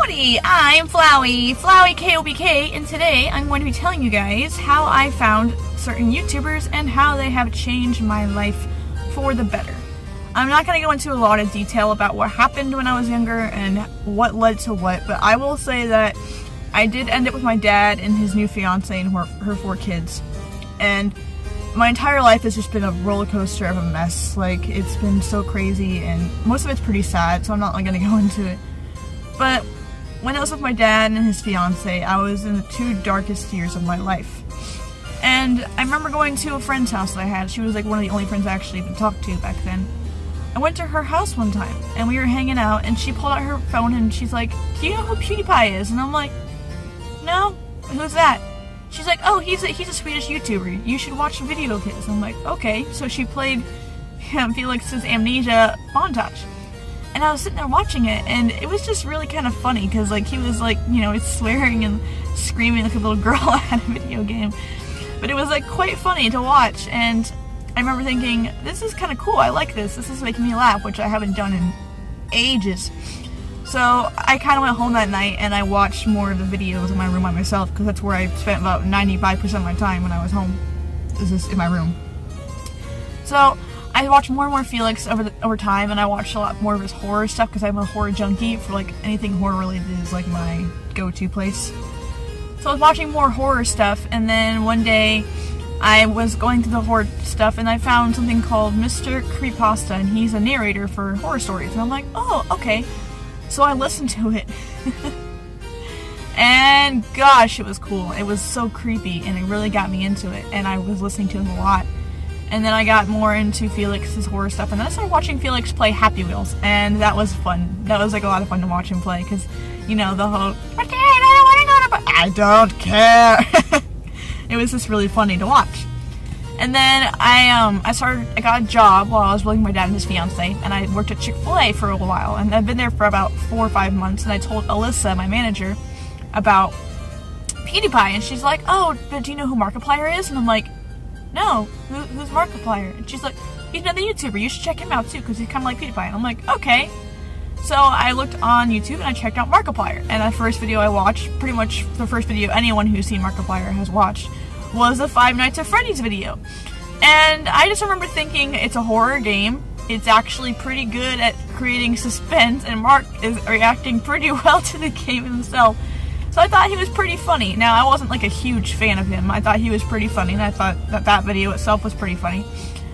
Howdy, I'm FloweyKOBK, and today I'm going to be telling you guys how I found certain YouTubers and how they have changed my life for the better. I'm not going to go into a lot of detail about what happened when I was younger and what led to what, but I will say that I did end up with my dad and his new fiance and her 4 kids. And my entire life has just been a roller coaster of a mess. Like, it's been so crazy, and most of it's pretty sad, so I'm not going to go into it. But when I was with my dad and his fiance, I was in the 2 darkest years of my life. And I remember going to a friend's house that I had. She was like one of the only friends I actually even talked to back then. I went to her house one time, and we were hanging out, and she pulled out her phone, and she's like, "Do you know who PewDiePie is?" And I'm like, "No, who's that?" She's like, "Oh, he's a Swedish YouTuber. You should watch a video of his." I'm like, "Okay." So she played Felix's Amnesia montage. And I was sitting there watching it, and it was just really kind of funny, because like he was like, you know, swearing and screaming like a little girl at a video game. But it was like quite funny to watch, and I remember thinking, this is kind of cool, I like this. This is making me laugh, which I haven't done in ages. So I kind of went home that night, and I watched more of the videos in my room by myself, because that's where I spent about 95% of my time when I was home, is just in my room. So I watched more and more Felix over time, and I watched a lot more of his horror stuff, because I'm a horror junkie. For like anything horror related is like my go-to place. So I was watching more horror stuff, and then one day I was going through the horror stuff, and I found something called Mr. Creepypasta, and he's a narrator for horror stories, and I'm like, oh, okay. So I listened to it. And gosh, it was cool. It was so creepy, and it really got me into it, and I was listening to him a lot. And then I got more into Felix's horror stuff, and then I started watching Felix play Happy Wheels, and that was fun. That was like a lot of fun to watch him play, because, you know, the whole, I don't care. It was just really funny to watch. And then I got a job while I was with my dad and his fiance, and I worked at Chick-fil-A for a while, and I've been there for about 4 or 5 months, and I told Alyssa, my manager, about PewDiePie, and she's like, "Oh, but do you know who Markiplier is?" And I'm like, "No, who's Markiplier?" And she's like, "He's another YouTuber, you should check him out too, because he's kind of like PewDiePie." And I'm like, "Okay." So I looked on YouTube and I checked out Markiplier, and the first video I watched, pretty much the first video anyone who's seen Markiplier has watched, was the Five Nights at Freddy's video. And I just remember thinking, it's a horror game, it's actually pretty good at creating suspense, and Mark is reacting pretty well to the game himself. So I thought he was pretty funny. Now, I wasn't like a huge fan of him. I thought he was pretty funny, and I thought that video itself was pretty funny.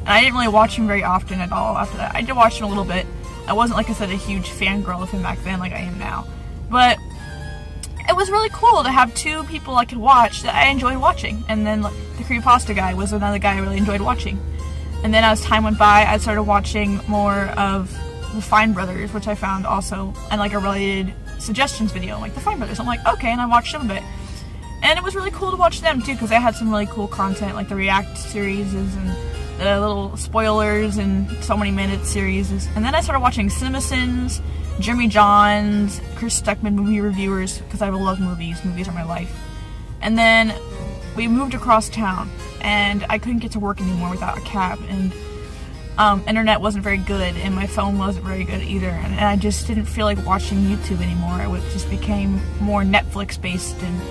And I didn't really watch him very often at all after that. I did watch him a little bit. I wasn't, like I said, a huge fangirl of him back then like I am now. But it was really cool to have 2 people I could watch that I enjoyed watching. And then like, the Creepypasta guy was another guy I really enjoyed watching. And then as time went by, I started watching more of the Fine Brothers, which I found also in like a related suggestions video, like the Fine Brothers. I'm like, okay, and I watched them a bit. And it was really cool to watch them too, because they had some really cool content, like the React series and the little spoilers and so many minutes series. And then I started watching CinemaSins, Jimmy John's, Chris Stuckman movie reviewers, because I love movies. Movies are my life. And then we moved across town, and I couldn't get to work anymore without a cab, and internet wasn't very good, and my phone wasn't very good either, and I just didn't feel like watching YouTube anymore. It just became more Netflix based, and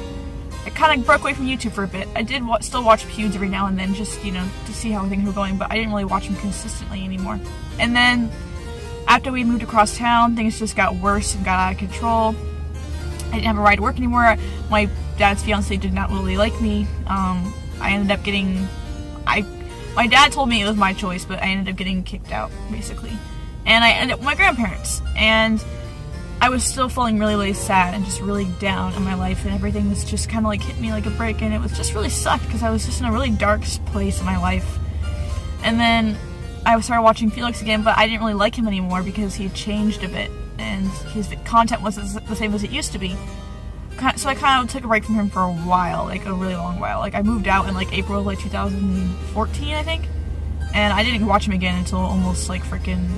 I kind of broke away from YouTube for a bit. I did still watch Pewds every now and then, just, you know, to see how things were going, but I didn't really watch them consistently anymore. And then after we moved across town, things just got worse and got out of control. I didn't have a ride to work anymore. My dad's fiance did not really like me. I ended up getting, my dad told me it was my choice, but I ended up getting kicked out, basically. And I ended up with my grandparents, and I was still feeling really, really sad and just really down in my life, and everything was just kind of like hit me like a brick, and it was just really sucked, because I was just in a really dark place in my life. And then I started watching Felix again, but I didn't really like him anymore, because he had changed a bit, and his content wasn't the same as it used to be. So I kind of took a break from him for a while, like a really long while. Like I moved out in like April of like 2014, I think, and I didn't watch him again until almost like freaking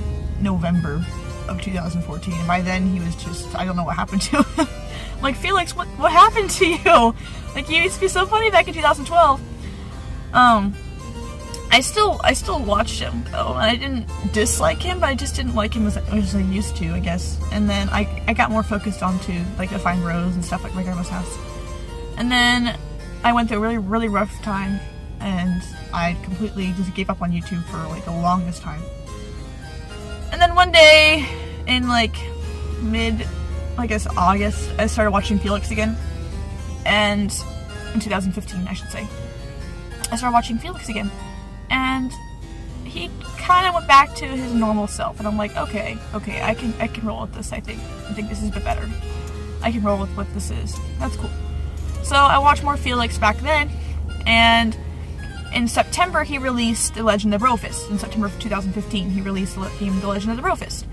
November of 2014. And by then he was just, I don't know what happened to him. Like, Felix, what happened to you? Like, you used to be so funny back in 2012. I still watched him though, and I didn't dislike him, but I just didn't like him as I used to, I guess. And then I got more focused onto like the Find Rose and stuff like my grandma's house. And then I went through a really, really rough time, and I completely just gave up on YouTube for like the longest time. And then one day in like I guess August, I started watching Felix again. And in 2015, I should say, I started watching Felix again. And he kind of went back to his normal self, and I'm like, okay, I can roll with this. I think this is a bit better. I can roll with what this is. That's cool. So I watched more Felix back then, and in September he released The Legend of Rofus. In September of 2015, he released The Legend of the Rofus.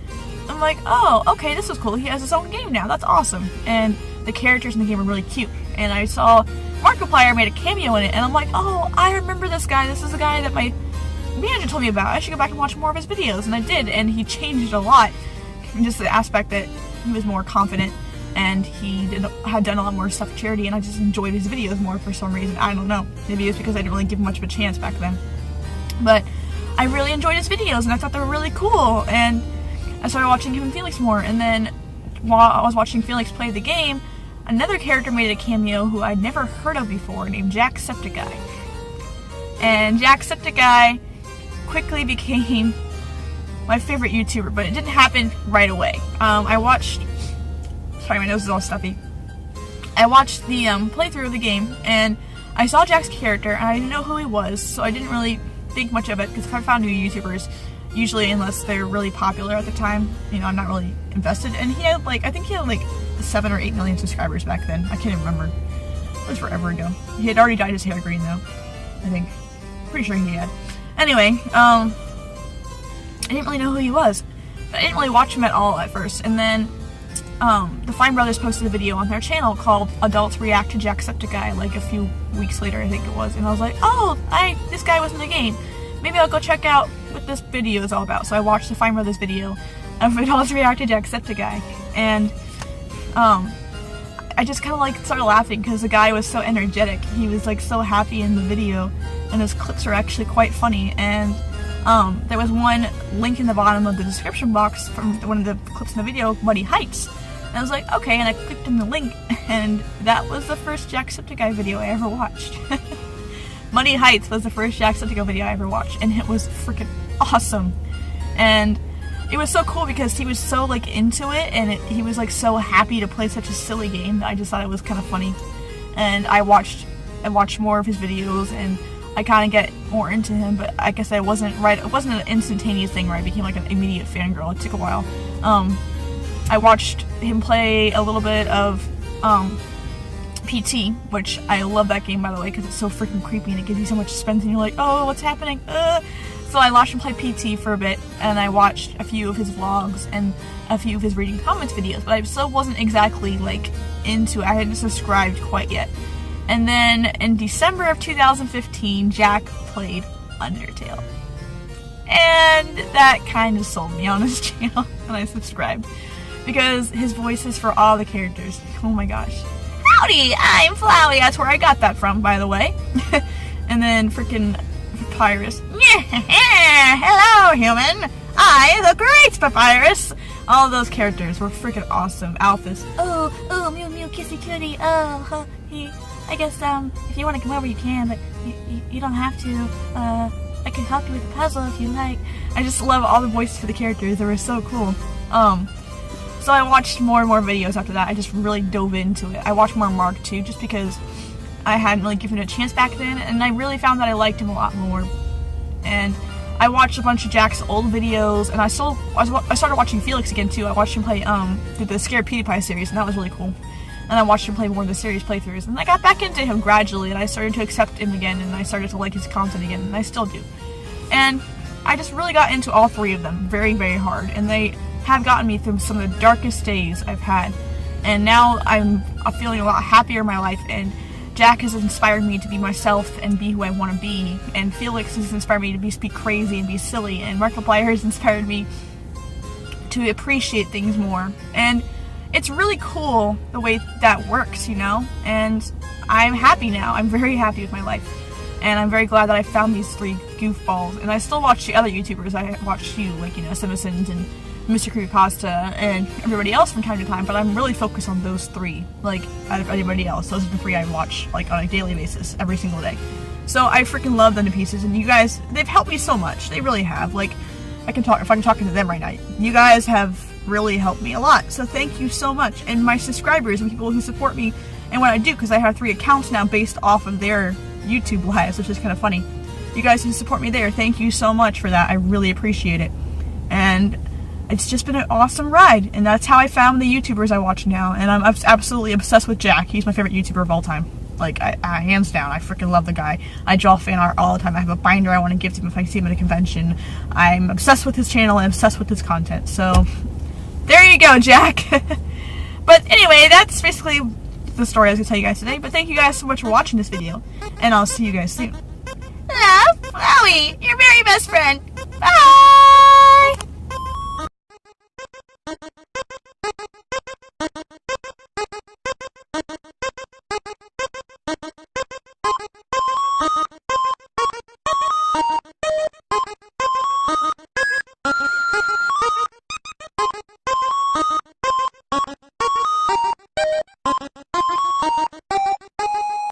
I'm like, oh, okay, this is cool. He has his own game now. That's awesome. And the characters in the game are really cute. And I saw Markiplier made a cameo in it, and I'm like, oh, I remember this guy. This is the guy that my manager told me about. I should go back and watch more of his videos. And I did, and he changed a lot. Just the aspect that he was more confident, and he had done a lot more stuff for charity, and I just enjoyed his videos more for some reason. I don't know. Maybe it's because I didn't really give him much of a chance back then. But I really enjoyed his videos, and I thought they were really cool. And I started watching him and Felix more. And then while I was watching Felix play the game, another character made a cameo who I'd never heard of before, named Jacksepticeye. And Jacksepticeye quickly became my favorite YouTuber, but it didn't happen right away. I watched... Sorry, my nose is all stuffy. I watched the playthrough of the game, and I saw Jack's character, and I didn't know who he was, so I didn't really think much of it, because if I found new YouTubers, usually unless they're really popular at the time, you know, I'm not really invested. And he had like, I think he had like 7 or 8 million subscribers back then. I can't even remember. It was forever ago. He had already dyed his hair green though, I think. Pretty sure he had. Anyway, I didn't really know who he was. I didn't really watch him at all at first. And then the Fine Brothers posted a video on their channel called Adults React to Jacksepticeye like a few weeks later, I think it was. And I was like, oh, this guy was in the game. Maybe I'll go check out what this video is all about. So I watched the Fine Brothers video of Adults React to Jacksepticeye. And I just kind of like started laughing because the guy was so energetic. He was like so happy in the video, and his clips are actually quite funny. And there was one link in the bottom of the description box from one of the clips in the video, Muddy Heights. And I was like, okay, and I clicked in the link, and that was the first Jacksepticeye video I ever watched. Muddy Heights was the first Jacksepticeye video I ever watched, and it was freaking awesome. And it was so cool because he was so like into it, and he was like so happy to play such a silly game that I just thought it was kind of funny. And I watched more of his videos, and I kind of get more into him. But I guess it wasn't an instantaneous thing where I became like an immediate fangirl. It took a while. I watched him play a little bit of PT, which I love that game by the way because it's so freaking creepy and it gives you so much suspense and you're like, oh, what's happening? So I watched him play PT for a bit, and I watched a few of his vlogs and a few of his reading comments videos, but I still wasn't exactly like into it. I hadn't subscribed quite yet. And then in December of 2015, Jack played Undertale. And that kind of sold me on his channel, and I subscribed. Because his voice is for all the characters. Oh my gosh. Howdy, I'm Flowey. That's where I got that from, by the way. And then freaking Papyrus. Hello, human. I, the great Papyrus. All those characters were freaking awesome. Alphys. Oh, mew mew, kissy kitty. Oh, I guess if you want to come over, you can, but you don't have to. I can help you with the puzzle if you like. I just love all the voices for the characters. They were so cool. So I watched more and more videos after that. I just really dove into it. I watched more Mark too, just because I hadn't really given it a chance back then, and I really found that I liked him a lot more. And I watched a bunch of Jack's old videos, and I started watching Felix again too. I watched him play the Scared PewDiePie series, and that was really cool. And I watched him play more of the series playthroughs, and I got back into him gradually, and I started to accept him again, and I started to like his content again, and I still do. And I just really got into all three of them very, very hard, and they have gotten me through some of the darkest days I've had. And now I'm feeling a lot happier in my life, and Jack has inspired me to be myself and be who I want to be, and Felix has inspired me to be crazy and be silly, and Markiplier has inspired me to appreciate things more. And it's really cool the way that works, you know, and I'm happy now. I'm very happy with my life. And I'm very glad that I found these 3 goofballs. And I still watch the other YouTubers. I watch you, like, you know, Simpsons and Mr. Creepypasta and everybody else from time to time, but I'm really focused on those 3, like, out of anybody else. Those are the 3 I watch, like, on a daily basis, every single day. So I freaking love them to pieces, and you guys, they've helped me so much. They really have. Like, if I'm talking to them right now, you guys have really helped me a lot. So thank you so much. And my subscribers and people who support me and what I do, because I have 3 accounts now based off of their YouTube lives, which is kind of funny. You guys who support me there, thank you so much for that. I really appreciate it. And it's just been an awesome ride, and that's how I found the YouTubers I watch now. And I'm absolutely obsessed with Jack. He's my favorite YouTuber of all time. Like, I hands down, I freaking love the guy. I draw fan art all the time. I have a binder I want to give to him if I see him at a convention. I'm obsessed with his channel and obsessed with his content. So, there you go, Jack. But anyway, that's basically the story I was going to tell you guys today. But thank you guys so much for watching this video, and I'll see you guys soon. Love, Flowey, your very best friend. Bye!